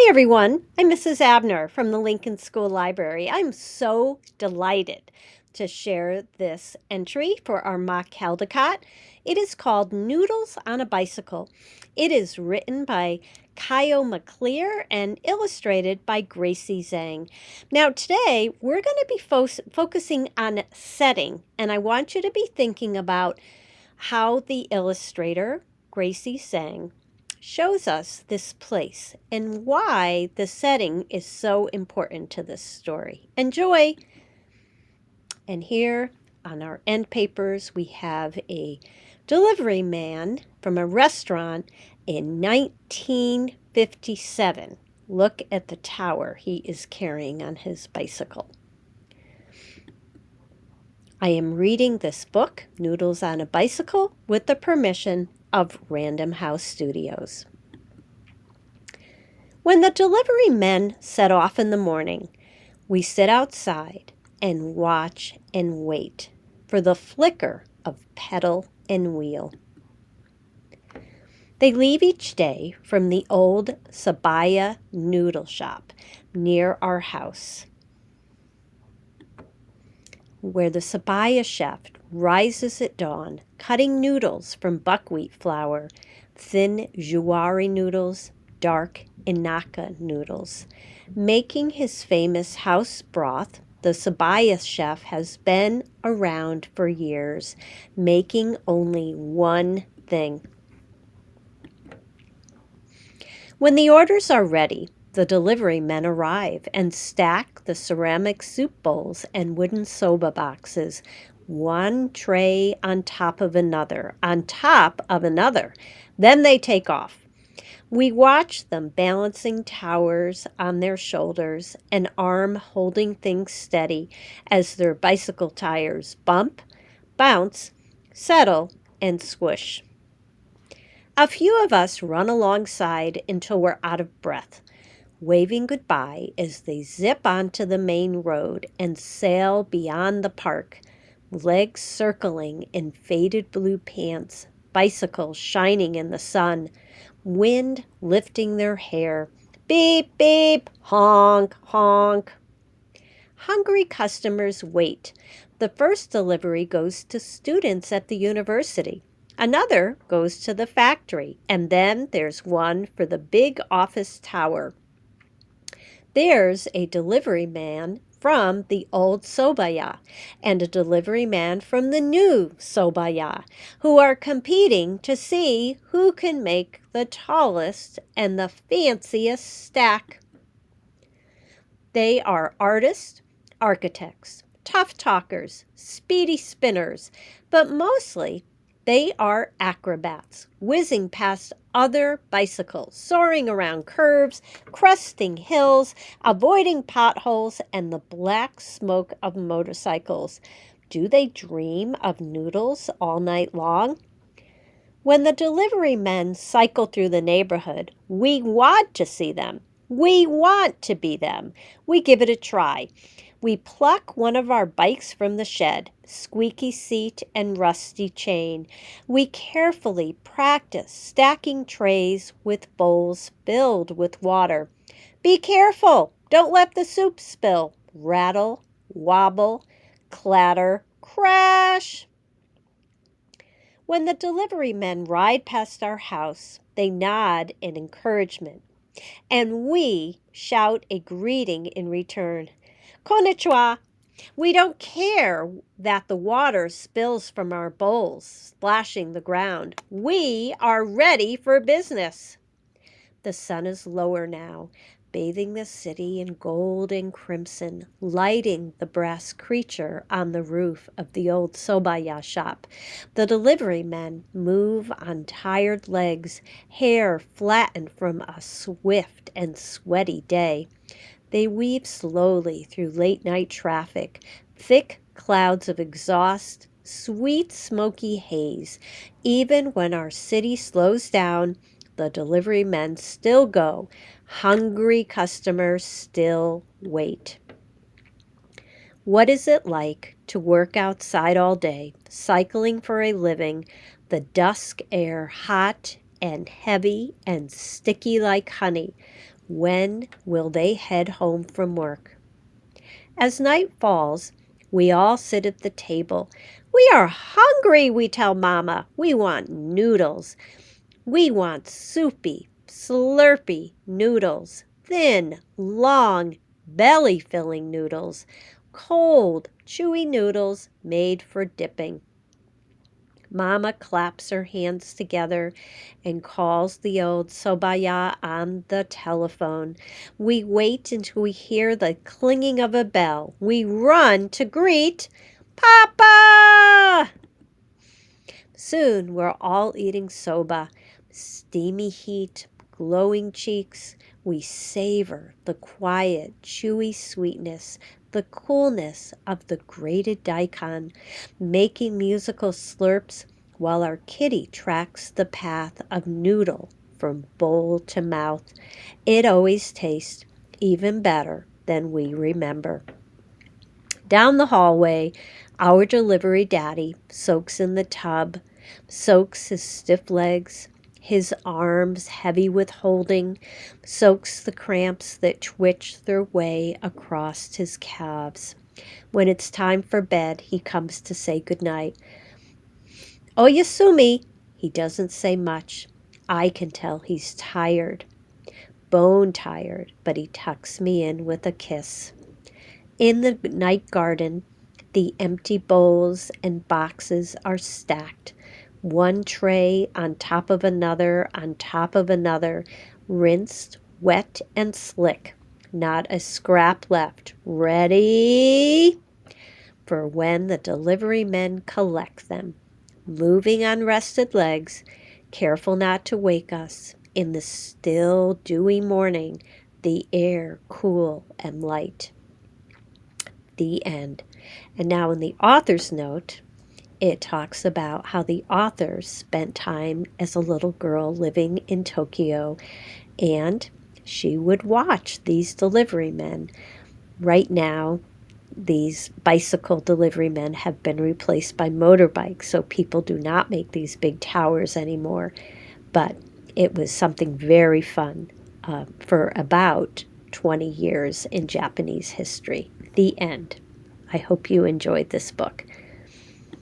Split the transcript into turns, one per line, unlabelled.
Hi, everyone. I'm Mrs. Abner from the Lincoln School Library. I'm so delighted to share this entry for our mock Caldecott. It is called Noodles on a Bicycle. It is written by Kyle McClear and illustrated by Gracie Zhang. Now, today we're going to be focusing on setting, and I want you to be thinking about how the illustrator, Gracie Zhang, shows us this place and why the setting is so important to this story. Enjoy! And here on our end papers, we have a delivery man from a restaurant in 1957. Look at the tower he is carrying on his bicycle. I am reading this book, Noodles on a Bicycle, with the permission of Random House Studios. When the delivery men set off in the morning, we sit outside and watch and wait for the flicker of pedal and wheel. They leave each day from the old Sabaya noodle shop near our house, where the Sabaya chef rises at dawn, cutting noodles from buckwheat flour, thin jowari noodles, dark Inaka noodles. Making his famous house broth, the Sabaya chef has been around for years, making only one thing. When the orders are ready, the delivery men arrive and stack the ceramic soup bowls and wooden soba boxes, one tray on top of another, on top of another. Then they take off. We watch them balancing towers on their shoulders, an arm holding things steady as their bicycle tires bump, bounce, settle, and swoosh. A few of us run alongside until we're out of breath, waving goodbye as they zip onto the main road and sail beyond the park, legs circling in faded blue pants, bicycles shining in the sun, wind lifting their hair. Beep, beep, honk, honk. Hungry customers wait. The first delivery goes to students at the university. Another goes to the factory, and then there's one for the big office tower. There's a delivery man from the old Sobaya and a delivery man from the new Sobaya who are competing to see who can make the tallest and the fanciest stack. They are artists, architects, tough talkers, speedy spinners, but mostly they are acrobats, whizzing past other bicycles, soaring around curves, cresting hills, avoiding potholes, and the black smoke of motorcycles. Do they dream of noodles all night long? When the delivery men cycle through the neighborhood, we want to see them. We want to be them. We give it a try. We pluck one of our bikes from the shed, squeaky seat and rusty chain. We carefully practice stacking trays with bowls filled with water. Be careful! Don't let the soup spill. Rattle, wobble, clatter, crash. When the delivery men ride past our house, they nod in encouragement, and we shout a greeting in return. Konnichiwa! We don't care that the water spills from our bowls, splashing the ground. We are ready for business. The sun is lower now, bathing the city in gold and crimson, lighting the brass creature on the roof of the old Sobaya shop. The delivery men move on tired legs, hair flattened from a swift and sweaty day. They weave slowly through late-night traffic, thick clouds of exhaust, sweet smoky haze. Even when our city slows down, the delivery men still go. Hungry customers still wait. What is it like to work outside all day, cycling for a living, the dusk air hot and heavy and sticky like honey, When will they head home from work? As night falls, we all sit at the table. We are hungry, we tell Mama. We want noodles. We want soupy, slurpy noodles. Thin, long, belly-filling noodles. Cold, chewy noodles made for dipping. Mama claps her hands together and calls the old sobaya on the telephone. We wait until we hear the clanging of a bell. We run to greet Papa! Soon we're all eating soba. Steamy heat, glowing cheeks. We savor the quiet, chewy sweetness, the coolness of the grated daikon, making musical slurps while our kitty tracks the path of noodle from bowl to mouth. It always tastes even better than we remember. Down the hallway, our delivery daddy soaks in the tub, soaks his stiff legs, his arms heavy with holding, soaks the cramps that twitch their way across his calves. When it's time for bed, he comes to say goodnight. Oyasumi! He doesn't say much. I can tell he's tired, bone tired, but he tucks me in with a kiss. In the night garden, the empty bowls and boxes are stacked, one tray on top of another, rinsed, wet, and slick. Not a scrap left. Ready for when the delivery men collect them, moving on rested legs, careful not to wake us. In the still, dewy morning, the air cool and light. The end. And now in the author's note, it talks about how the author spent time as a little girl living in Tokyo, and she would watch these delivery men. Right now, these bicycle delivery men have been replaced by motorbikes, so people do not make these big towers anymore. But it was something very fun for about 20 years in Japanese history. The end. I hope you enjoyed this book.